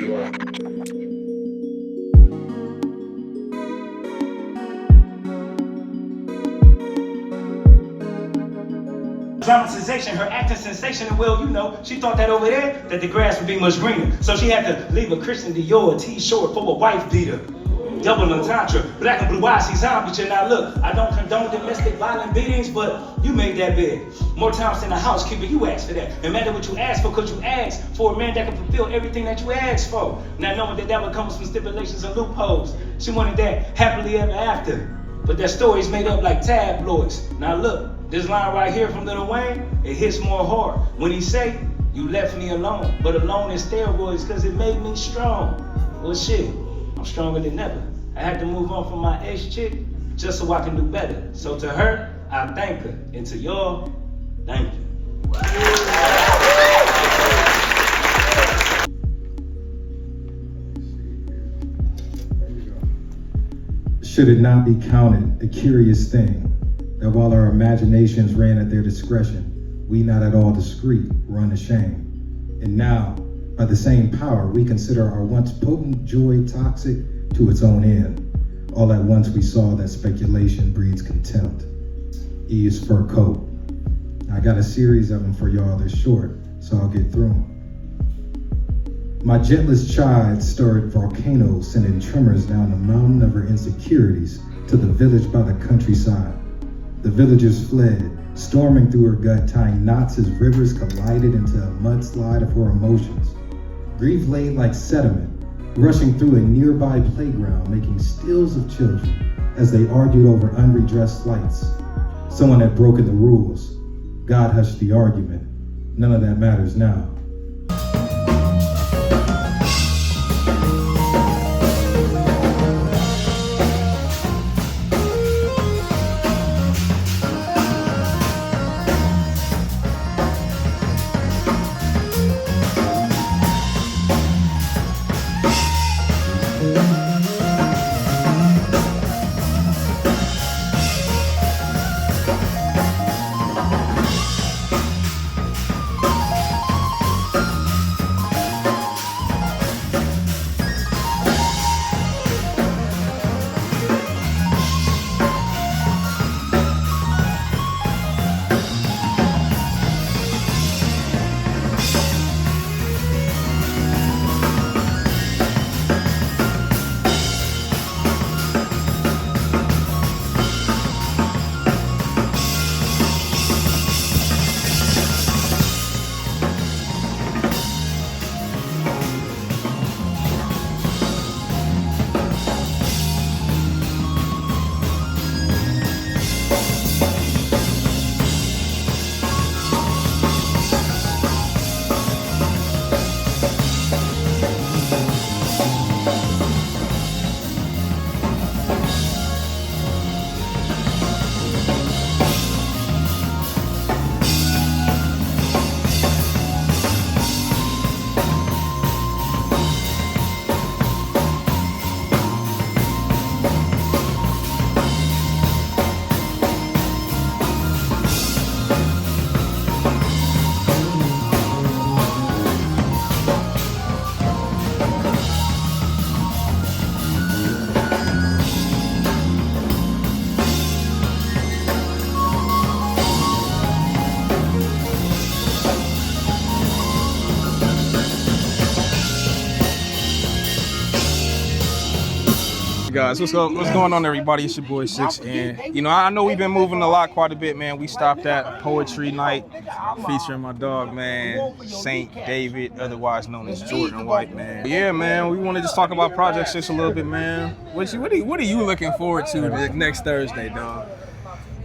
Dramatization, her acting sensation, and well, you know, she thought that over there, that the grass would be much greener. So she had to leave a Christian Dior T-shirt for a wife beater. Double entendre, black and blue eyes, he's on, but now look, I don't condone domestic violent beatings, but you made that bed. More times than a housekeeper, you asked for that. And matter what you asked for, because you asked for a man that can fulfill everything that you asked for. Now knowing that would come with some stipulations and loopholes. She wanted that happily ever after. But that story's made up like tabloids. Now look, this line right here from Lil Wayne, it hits more hard. When he say, you left me alone, but alone in steroids, cause it made me strong. Well shit, I'm stronger than ever. I had to move on from my ex-chick just so I can do better. So to her, I thank her. And to y'all, thank you. Should it not be counted a curious thing that while our imaginations ran at their discretion, we not at all discreet were unashamed. And now, by the same power, we consider our once potent joy toxic to its own end. All at once we saw that speculation breeds contempt. E is fur coat. I got a series of them for y'all. They're short, so I'll get through them. My gentlest chide stirred volcanoes, sending tremors down the mountain of her insecurities to the village by the countryside. The villagers fled, storming through her gut, tying knots as rivers collided into a mudslide of her emotions. Grief laid like sediment, rushing through a nearby playground, making stills of children as they argued over unredressed lights. Someone had broken the rules. God hushed the argument. None of that matters now. Guys, what's going on, everybody? It's your boy Six, and you know, I know we've been moving a lot, quite a bit, man. We stopped at Poetry Night featuring my dog, man, Saint David, otherwise known as Jordan White, man. Yeah, man, we want to just talk about Project 6 a little bit, man. What are you looking forward to next Thursday, dog?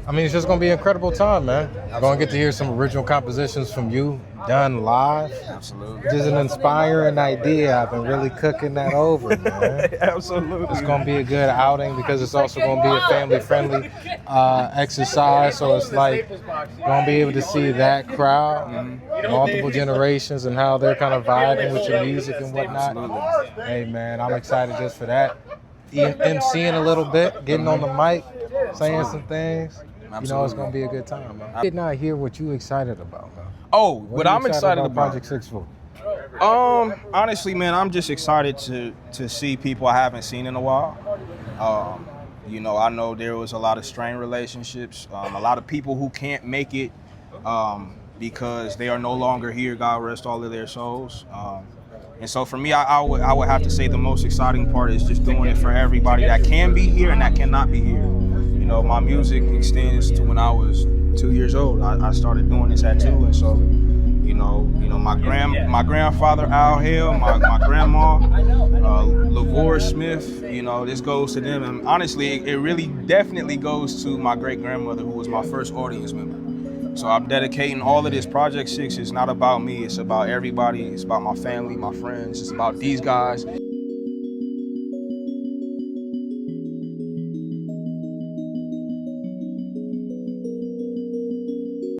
I mean, it's just gonna be an incredible time, man. I'm gonna get to hear some original compositions from you done live. Absolutely. Which is an inspiring idea. I've been really cooking that over, man. Absolutely. It's gonna be a good outing because it's also gonna be a family-friendly exercise. So it's like gonna be able to see that crowd, multiple generations, and how they're kind of vibing with your music and whatnot. Absolutely. Hey, man, I'm excited just for that. MCing a little bit, getting on the mic, saying some things. Absolutely. You know, it's gonna be a good time, man. I did not hear what you excited about, man. Oh, what I'm excited about Project 6 for? Honestly, man, I'm just excited to see people I haven't seen in a while. You know, I know there was a lot of strained relationships, a lot of people who can't make it because they are no longer here. God rest all of their souls. And so for me, I would have to say the most exciting part is just doing it for everybody that can be here and that cannot be here. You know, my music extends to when I was 2 years old. I started doing this at 2, and so you know, my grandfather Al Hale, my grandma Lavore Smith. You know, this goes to them, and honestly, it really definitely goes to my great grandmother, who was my first audience member. So I'm dedicating all of this. Project 6 is not about me. It's about everybody. It's about my family, my friends. It's about these guys.